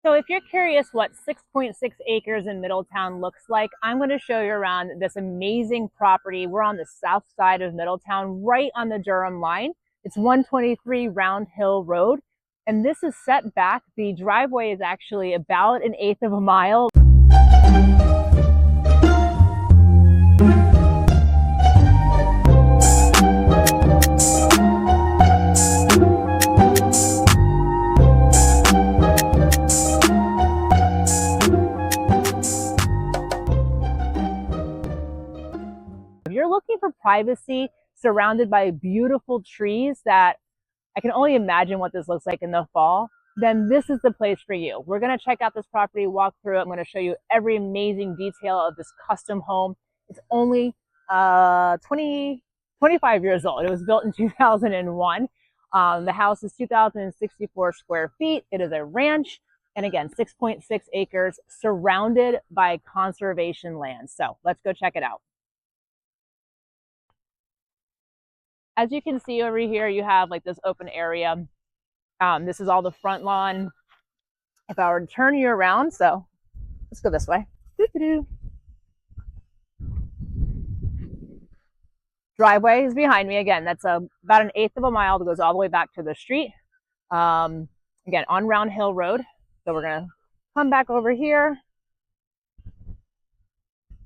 So if you're curious what 6.6 acres in Middletown looks like, I'm going to show you around this amazing property. We're on the south side of Middletown, right on the Durham line. It's 123 Round Hill Road, and this is set back. The driveway is actually about 1/8 of a mile. If you're looking for privacy surrounded by beautiful trees that I can only imagine what this looks like in the fall, then this is the place for you. We're going to check out this property, walk through it. I'm going to show you every amazing detail of this custom home. It's only 25 years old. It was built in 2001. The house is 2,064 square feet. It is a ranch. And again, 6.6 acres surrounded by conservation land. So let's go check it out. As you can see over here, you have like this open area. This is all the front lawn. If I were to turn you around, so let's go this way. Driveway is behind me. Again, that's about 1/8 of a mile that goes all the way back to the street. Again, on Round Hill Road. So we're gonna come back over here,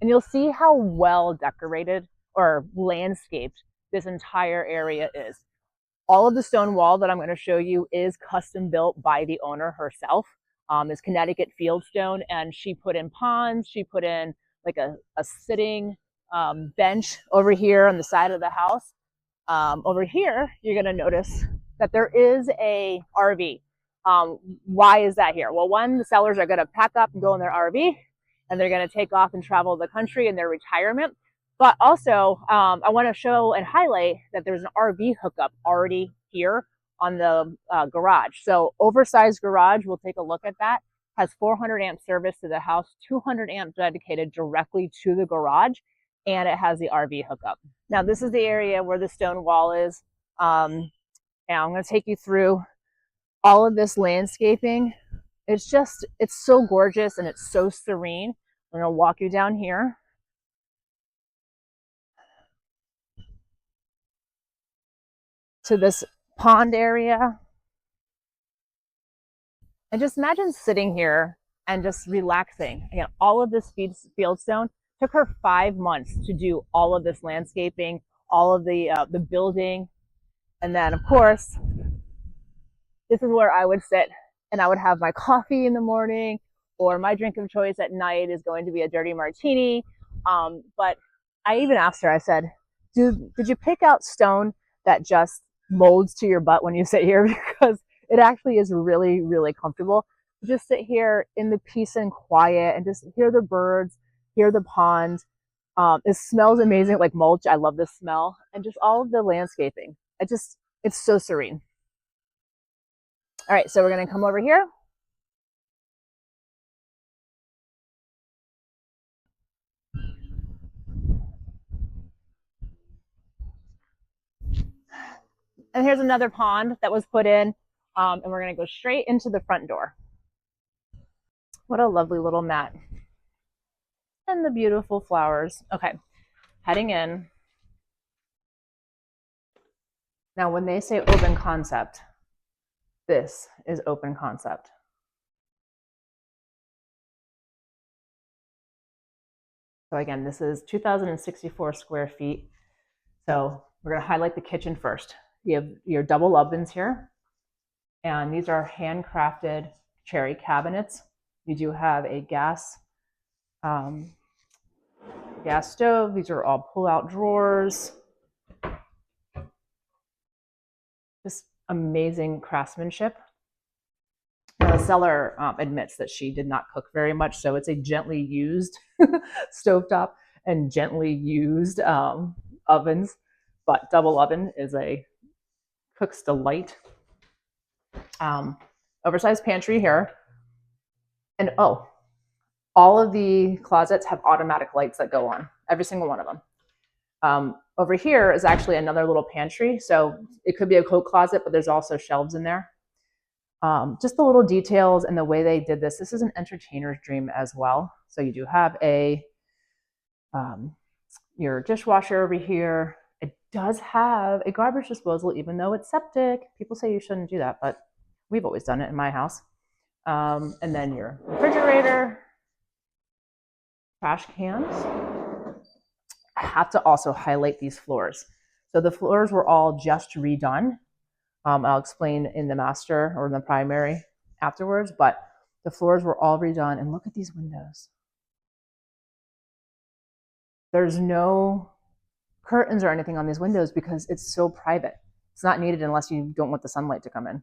and you'll see how well decorated or landscaped this entire area is. All of the stone wall that I'm going to show you is custom built by the owner herself. It's Connecticut fieldstone, and she put in ponds. She put in like a sitting bench over here on the side of the house. Over here, you're going to notice that there is a RV. Why is that here? Well, one, the sellers are going to pack up and go in their RV, and they're going to take off and travel the country in their retirement. But also, I want to show and highlight that there's an RV hookup already here on the garage. So oversized garage, we'll take a look at that. Has 400 amp service to the house, 200 amp dedicated directly to the garage, and it has the RV hookup. Now this is the area where the stone wall is. And I'm going to take you through all of this landscaping. It's so gorgeous and it's so serene. I'm going to walk you down here. To this pond area, and just imagine sitting here and just relaxing. Again, all of this fieldstone took her 5 months to do all of this landscaping, all of the building, and then of course this is where I would sit and I would have my coffee in the morning, or my drink of choice at night is going to be a dirty martini. But I even asked her, I said, did you pick out stone that just molds to your butt when you sit here? Because it actually is really, really comfortable to just sit here in the peace and quiet and just hear the birds, hear the pond. It smells amazing, like mulch. I love this smell, and just all of the landscaping. It's so serene. All right, so we're going to come over here. And here's another pond that was put in, and we're going to go straight into the front door. What a lovely little mat. And the beautiful flowers. Okay, heading in. Now, when they say open concept, this is open concept. So again, this is 2,064 square feet. So we're going to highlight the kitchen first. You have your double ovens here, and these are handcrafted cherry cabinets. You do have a gas stove. These are all pull-out drawers. Just amazing craftsmanship. Now, the seller admits that she did not cook very much, so it's a gently used stovetop and gently used ovens, but double oven is a cook's delight. Oversized pantry here. And all of the closets have automatic lights that go on, every single one of them. Over here is actually another little pantry. So it could be a coat closet, but there's also shelves in there. Just the little details and the way they did this. This is an entertainer's dream as well. So you do have your dishwasher over here. It does have a garbage disposal, even though it's septic. People say you shouldn't do that, but we've always done it in my house. And then your refrigerator, trash cans. I have to also highlight these floors. So the floors were all just redone. I'll explain in the master or in the primary afterwards, but the floors were all redone. And look at these windows. There's no curtains or anything on these windows because it's so private. It's not needed unless you don't want the sunlight to come in.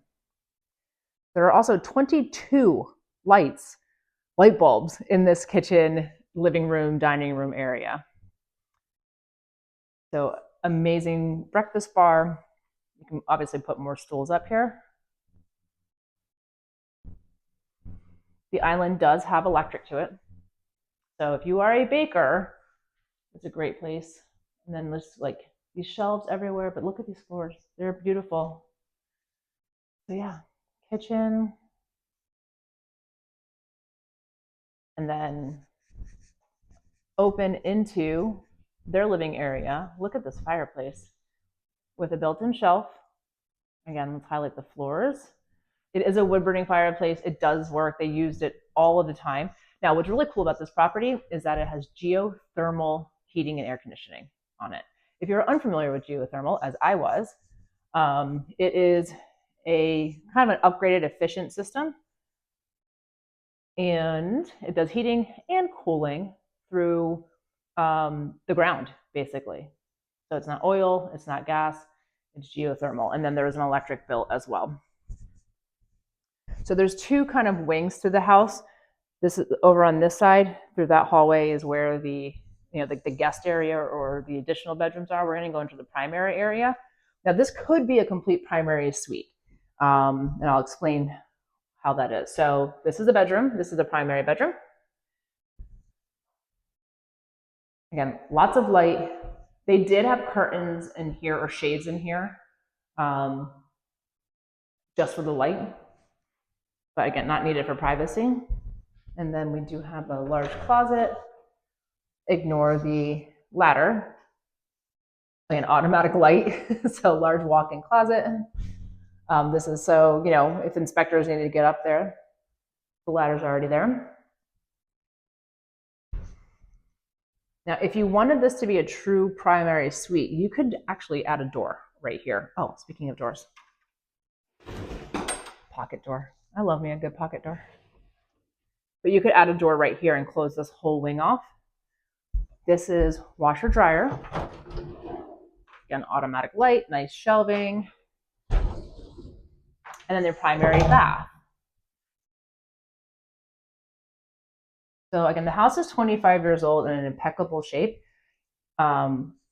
There are also 22 light bulbs in this kitchen, living room, dining room area. So amazing breakfast bar. You can obviously put more stools up here. The island does have electric to it. So if you are a baker, it's a great place. And then there's like these shelves everywhere, but look at these floors. They're beautiful. So yeah, kitchen. And then open into their living area. Look at this fireplace with a built-in shelf. Again, let's highlight the floors. It is a wood-burning fireplace. It does work. They used it all of the time. Now, what's really cool about this property is that it has geothermal heating and air conditioning on it. If you're unfamiliar with geothermal, as I was, it is a kind of an upgraded, efficient system. And it does heating and cooling through the ground, basically. So it's not oil, it's not gas, it's geothermal. And then there's an electric bill as well. So there's two kind of wings to the house. This is over on this side, through that hallway is where the guest area or the additional bedrooms are. We're going to go into the primary area. Now this could be a complete primary suite. And I'll explain how that is. So this is a bedroom. This is a primary bedroom. Again, lots of light. They did have curtains in here or shades in here just for the light. But again, not needed for privacy. And then we do have a large closet. Ignore the ladder. An automatic light, so large walk-in closet. This is so, if inspectors need to get up there, the ladder's already there. Now, if you wanted this to be a true primary suite, you could actually add a door right here. Oh, speaking of doors. Pocket door. I love me a good pocket door. But you could add a door right here and close this whole wing off. This is washer dryer. Again, automatic light, nice shelving. And then their primary bath. So again, the house is 25 years old and in impeccable shape.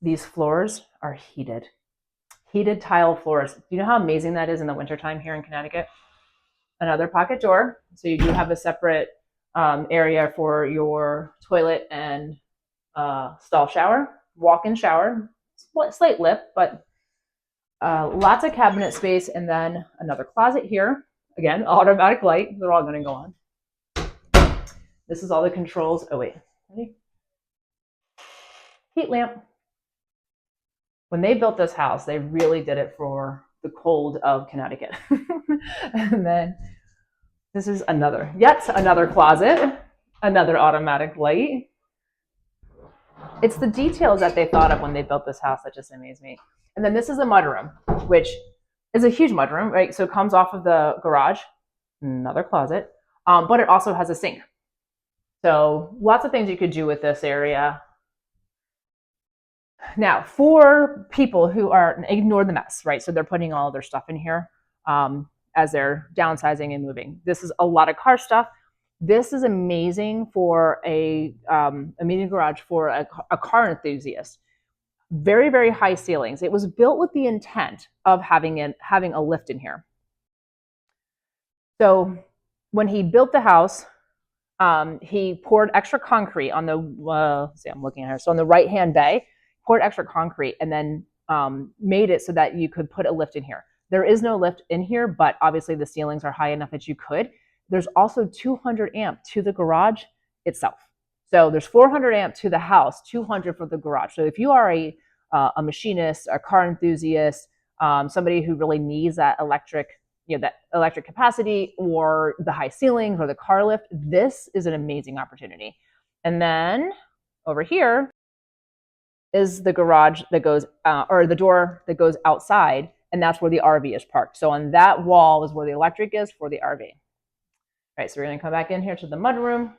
These floors are heated. Heated tile floors. Do you know how amazing that is in the wintertime here in Connecticut? Another pocket door. So you do have a separate area for your toilet and stall shower, walk-in shower, slight lip, but lots of cabinet space, and then another closet here. Again, automatic light. They're all going to go on. This is all the controls. Oh, wait. Ready? Heat lamp. When they built this house, they really did it for the cold of Connecticut. And then this is yet another closet, another automatic light. It's the details that they thought of when they built this house that just amaze me. And then this is a mudroom, which is a huge mudroom, right? So it comes off of the garage, another closet, but it also has a sink. So lots of things you could do with this area. Now, for people who ignore the mess, right? So they're putting all their stuff in here as they're downsizing and moving. This is a lot of car stuff. This is amazing for a mini garage for a car enthusiast. Very, very high ceilings. It was built with the intent of having a lift in here. So when he built the house, he poured extra concrete on the, I'm looking at here. So on the right-hand bay, poured extra concrete and then made it so that you could put a lift in here. There is no lift in here, but obviously the ceilings are high enough that you could. There's also 200 amp to the garage itself. So there's 400 amp to the house, 200 for the garage. So if you are a machinist, a car enthusiast, somebody who really needs that electric, that electric capacity or the high ceilings or the car lift, this is an amazing opportunity. And then over here is the garage that goes, or the door that goes outside, and that's where the RV is parked. So on that wall is where the electric is for the RV. All right, so we're gonna come back in here to the mudroom.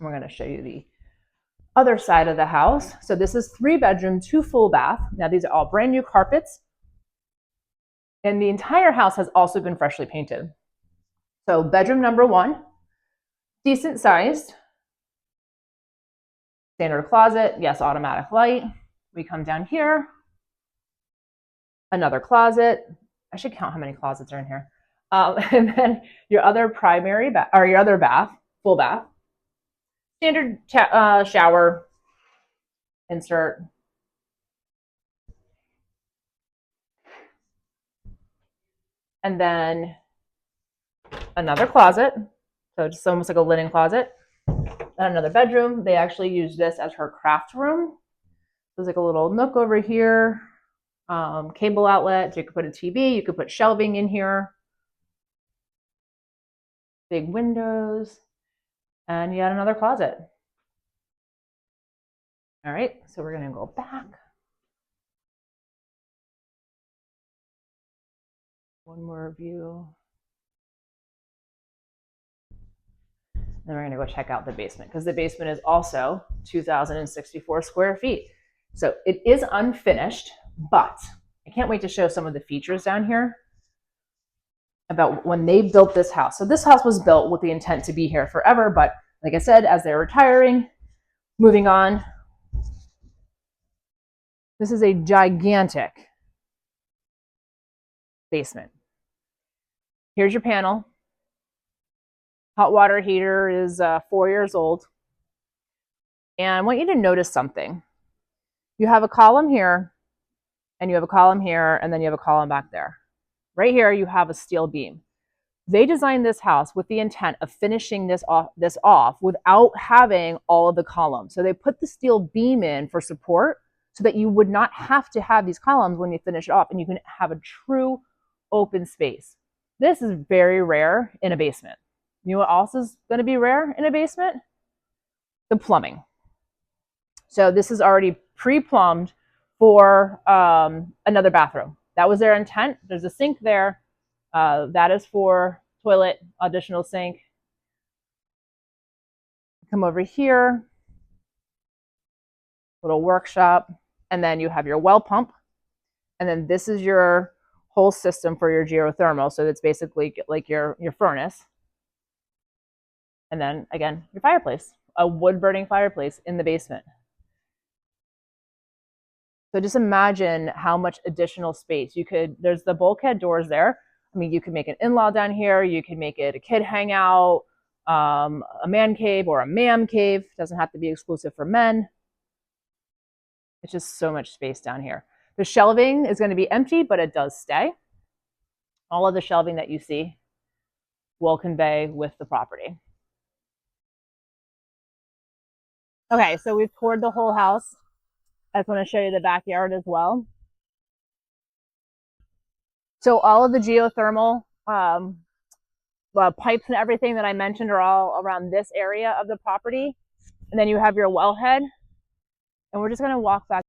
We're gonna show you the other side of the house. So this is 3 bedroom, 2 full bath. Now these are all brand new carpets. And the entire house has also been freshly painted. So bedroom number 1, decent sized. Standard closet, yes, automatic light. We come down here. Another closet. I should count how many closets are in here. And then your other primary bath, or your other bath, full bath. Standard shower, insert. And then another closet. So just almost like a linen closet. And another bedroom. They actually use this as her craft room. There's like a little nook over here. Cable outlet. So you could put a TV. You could put shelving in here. Big windows. And yet another closet. All right, so we're going to go back. One more view. Then we're going to go check out the basement, because the basement is also 2,064 square feet. So it is unfinished, but I can't wait to show some of the features down here about when they built this house. So this house was built with the intent to be here forever, but like I said, as they're retiring, moving on. This is a gigantic basement. Here's your panel. Hot water heater is 4 years old. And I want you to notice something. You have a column here, and you have a column here, and then you have a column back there. Right here, you have a steel beam. They designed this house with the intent of finishing this off without having all of the columns. So they put the steel beam in for support so that you would not have to have these columns when you finish it off, and you can have a true open space. This is very rare in a basement. You know what else is going to be rare in a basement? The plumbing. So this is already pre-plumbed for another bathroom. That was their intent. There's a sink there. That is for toilet, additional sink. Come over here. Little workshop. And then you have your well pump. And then this is your whole system for your geothermal. So it's basically like your furnace. And then again, your fireplace, a wood burning fireplace in the basement. So just imagine how much additional space you could, there's the bulkhead doors there. I mean, you could make an in-law down here. You could make it a kid hangout, a man cave or a ma'am cave. It doesn't have to be exclusive for men. It's just so much space down here. The shelving is going to be empty, but it does stay. All of the shelving that you see will convey with the property. Okay, so we've toured the whole house. I just want to show you the backyard as well. So all of the geothermal pipes and everything that I mentioned are all around this area of the property. And then you have your wellhead. And we're just going to walk back